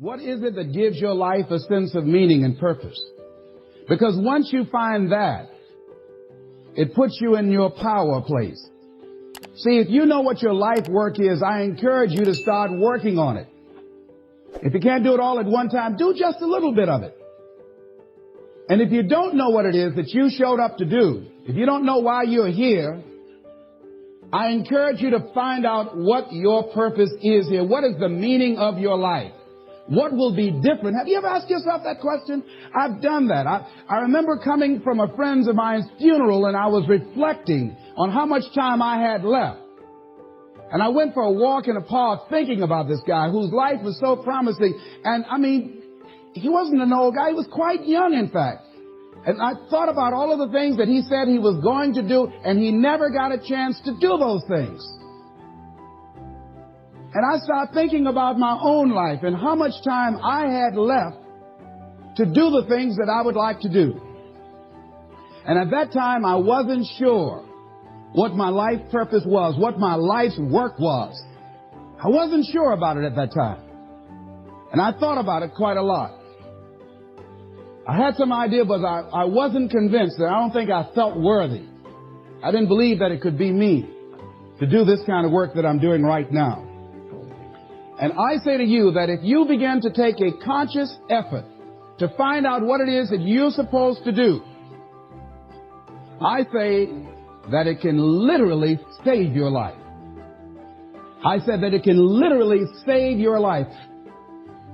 What is it that gives your life a sense of meaning and purpose? Because once you find that, it puts you in your power place. See, if you know what your life work is, I encourage you to start working on it. If you can't do it all at one time, do just a little bit of it. And if you don't know what it is that you showed up to do, if you don't know why you're here, I encourage you to find out what your purpose is here. What is the meaning of your life? What will be different? Have you ever asked yourself that question? I've done that. I remember coming from a friend of mine's funeral, and I was reflecting on how much time I had left. And I went for a walk in the park thinking about this guy whose life was so promising. And I mean, he wasn't an old guy. He was quite young, in fact. And I thought about all of the things that he said he was going to do, and he never got a chance to do those things. And I started thinking about my own life and how much time I had left to do the things that I would like to do. And at that time, I wasn't sure what my life purpose was, what my life's work was. I wasn't sure about it at that time. And I thought about it quite a lot. I had some idea, but I wasn't convinced, and I don't think I felt worthy. I didn't believe that it could be me to do this kind of work that I'm doing right now. And I say to you that if you begin to take a conscious effort to find out what it is that you're supposed to do, I say that it can literally save your life. I said that it can literally save your life.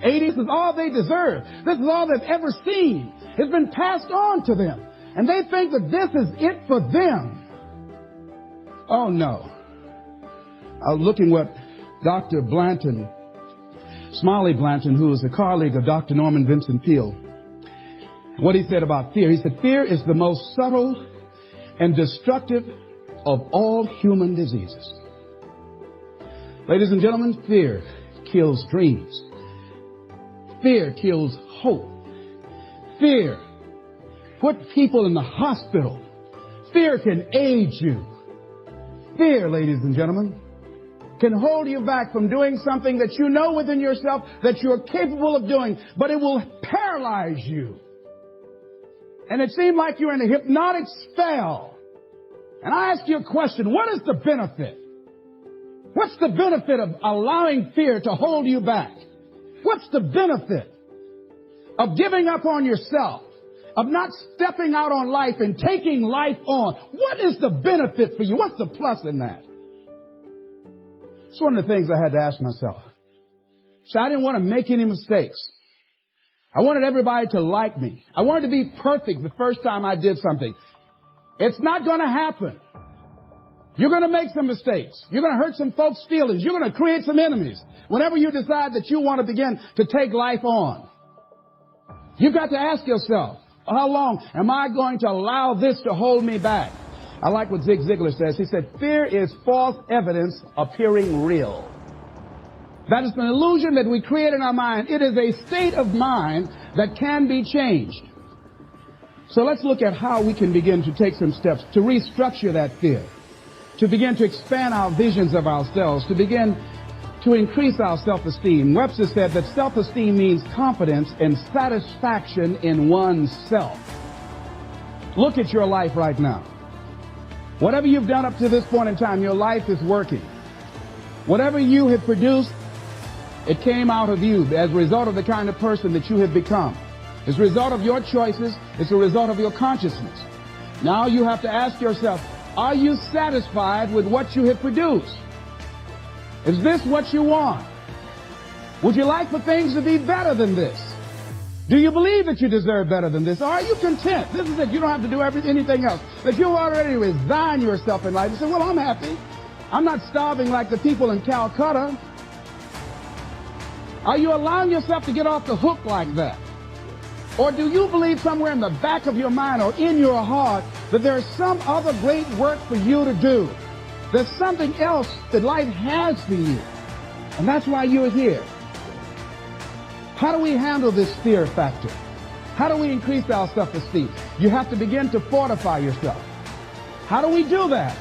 80s is all they deserve. This is all they've ever seen. It's been passed on to them. And they think that this is it for them. Oh, no. I was looking what Dr. Blanton, Smiley Blanton, who is a colleague of Dr. Norman Vincent Peale, what he said about fear. He said, fear is the most subtle and destructive of all human diseases. Ladies and gentlemen, fear kills dreams. Fear kills hope. Fear puts people in the hospital. Fear can age you. Fear, ladies and gentlemen, can hold you back from doing something that you know within yourself that you're capable of doing, but it will paralyze you. And it seemed like you're in a hypnotic spell. And I ask you a question, what is the benefit? What's the benefit of allowing fear to hold you back? What's the benefit of giving up on yourself, of not stepping out on life and taking life on? What is the benefit for you? What's the plus in that? It's one of the things I had to ask myself. So I didn't want to make any mistakes. I wanted everybody to like me. I wanted to be perfect the first time I did something. It's not going to happen. You're going to make some mistakes. You're going to hurt some folks' feelings. You're going to create some enemies whenever you decide that you want to begin to take life on. You've got to ask yourself, how long am I going to allow this to hold me back? I like what Zig Ziglar says. He said, fear is false evidence appearing real. That is an illusion that we create in our mind. It is a state of mind that can be changed. So let's look at how we can begin to take some steps to restructure that fear, to begin to expand our visions of ourselves, to begin to increase our self-esteem. Webster said that self-esteem means confidence and satisfaction in oneself. Look at your life right now. Whatever you've done up to this point in time, your life is working. Whatever you have produced, it came out of you as a result of the kind of person that you have become. It's a result of your choices. It's a result of your consciousness. Now you have to ask yourself, are you satisfied with what you have produced? Is this what you want? Would you like for things to be better than this? Do you believe that you deserve better than this? Or are you content? This is it. You don't have to do anything else. That you already resign yourself in life and say, well, I'm happy. I'm not starving like the people in Calcutta. Are you allowing yourself to get off the hook like that? Or do you believe somewhere in the back of your mind or in your heart that there's some other great work for you to do? There's something else that life has for you. And that's why you're here. How do we handle this fear factor? How do we increase our self-esteem? You have to begin to fortify yourself. How do we do that?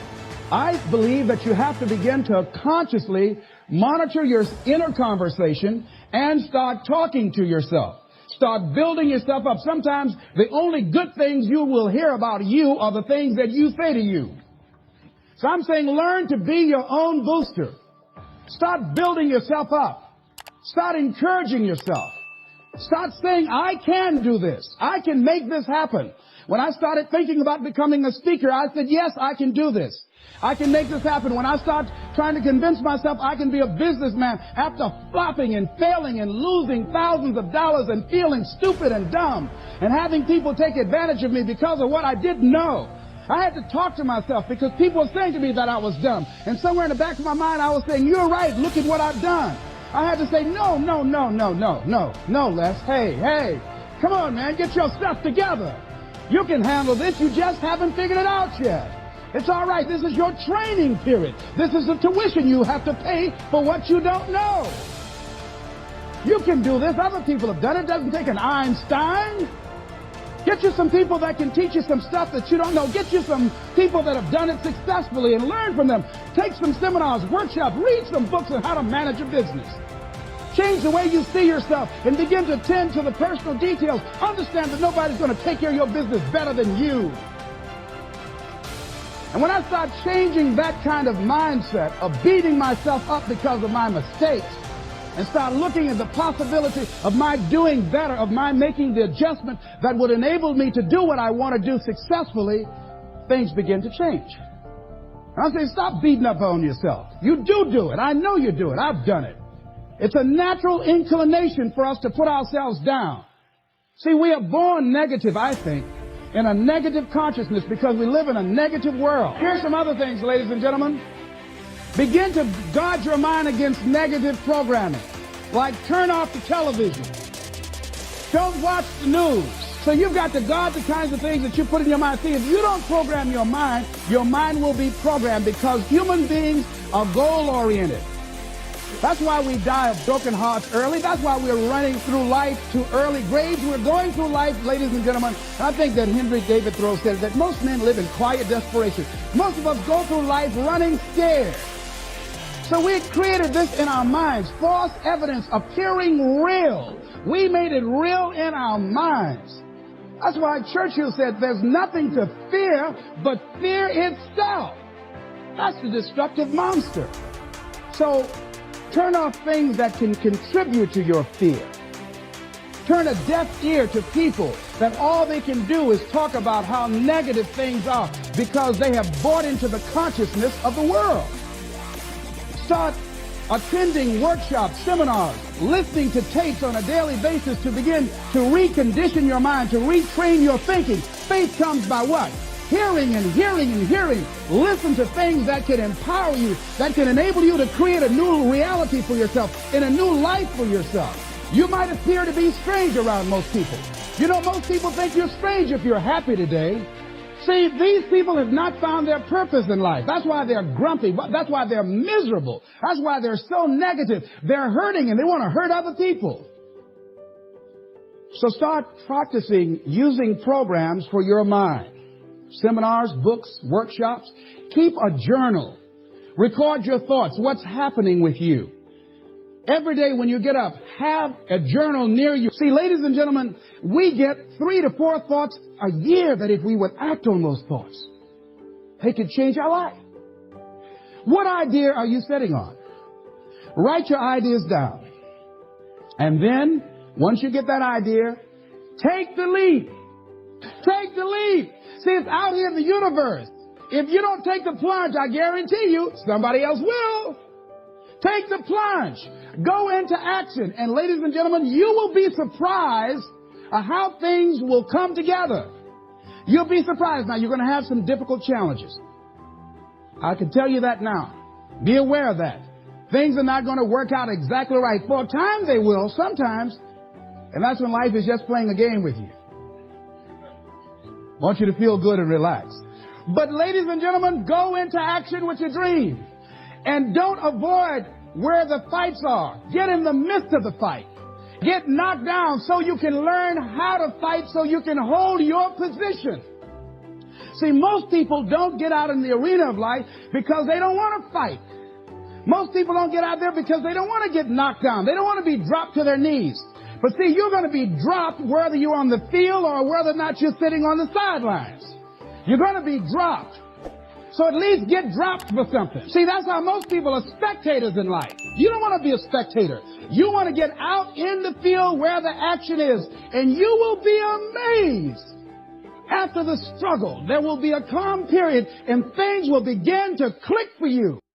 I believe that you have to begin to consciously monitor your inner conversation and start talking to yourself. Start building yourself up. Sometimes the only good things you will hear about you are the things that you say to you. So I'm saying learn to be your own booster. Start building yourself up. Start encouraging yourself. Start saying, I can do this. I can make this happen. When I started thinking about becoming a speaker, I said, yes, I can do this. I can make this happen. When I start trying to convince myself I can be a businessman after flopping and failing and losing thousands of dollars and feeling stupid and dumb and having people take advantage of me because of what I didn't know, I had to talk to myself because people were saying to me that I was dumb. And somewhere in the back of my mind, I was saying, you're right. Look at what I've done. I had to say, no, Les. Hey, come on, man. Get your stuff together. You can handle this. You just haven't figured it out yet. It's all right. This is your training period. This is the tuition you have to pay for what you don't know. You can do this. Other people have done it. It doesn't take an Einstein. Get you some people that can teach you some stuff that you don't know. Get you some people that have done it successfully and learn from them. Take some seminars, workshops, read some books on how to manage a business. Change the way you see yourself and begin to tend to the personal details. Understand that nobody's going to take care of your business better than you. And when I start changing that kind of mindset of beating myself up because of my mistakes and start looking at the possibility of my doing better, of my making the adjustment that would enable me to do what I want to do successfully, things begin to change. And I'm saying stop beating up on yourself. You do it. I know you do it. I've done it. It's a natural inclination for us to put ourselves down. See, we are born negative, I think, in a negative consciousness because we live in a negative world. Here's some other things, ladies and gentlemen. Begin to guard your mind against negative programming, like turn off the television. Don't watch the news. So you've got to guard the kinds of things that you put in your mind. See, if you don't program your mind will be programmed because human beings are goal-oriented. That's why we die of broken hearts early. That's why we're running through life to early graves. We're going through life, ladies and gentlemen. And I think that Henry David Thoreau said that most men live in quiet desperation. Most of us go through life running scared. So we created this in our minds, false evidence appearing real. We made it real in our minds. That's why Churchill said there's nothing to fear but fear itself. That's the destructive monster. So turn off things that can contribute to your fear. Turn a deaf ear to people that all they can do is talk about how negative things are because they have bought into the consciousness of the world. Start attending workshops, seminars, listening to tapes on a daily basis to begin to recondition your mind, to retrain your thinking. Faith comes by what? Hearing and hearing and hearing. Listen to things that can empower you, that can enable you to create a new reality for yourself and a new life for yourself. You might appear to be strange around most people. You know, most people think you're strange if you're happy today. See, these people have not found their purpose in life. That's why they're grumpy. That's why they're miserable. That's why they're so negative. They're hurting and they want to hurt other people. So start practicing using programs for your mind. Seminars, books, workshops. Keep a journal. Record your thoughts. What's happening with you? Every day when you get up, have a journal near you. See, ladies and gentlemen, we get 3 to 4 thoughts a year that if we would act on those thoughts, they could change our life. What idea are you sitting on? Write your ideas down. And then, once you get that idea, take the leap. Take the leap. See, it's out here in the universe. If you don't take the plunge, I guarantee you, somebody else will. Take the plunge. Go into action. And ladies and gentlemen, you will be surprised at how things will come together. You'll be surprised. Now, you're going to have some difficult challenges. I can tell you that now. Be aware of that. Things are not going to work out exactly right. For a time they will, sometimes. And that's when life is just playing a game with you. I want you to feel good and relax. But ladies and gentlemen, go into action with your dream. And don't avoid where the fights are. Get in the midst of the fight. Get knocked down so you can learn how to fight so you can hold your position. See, most people don't get out in the arena of life because they don't want to fight. Most people don't get out there because they don't want to get knocked down. They don't want to be dropped to their knees. But see, you're going to be dropped whether you're on the field or whether or not you're sitting on the sidelines. You're going to be dropped. So at least get dropped for something. See, that's how most people are spectators in life. You don't want to be a spectator. You want to get out in the field where the action is, and you will be amazed. After the struggle, there will be a calm period, and things will begin to click for you.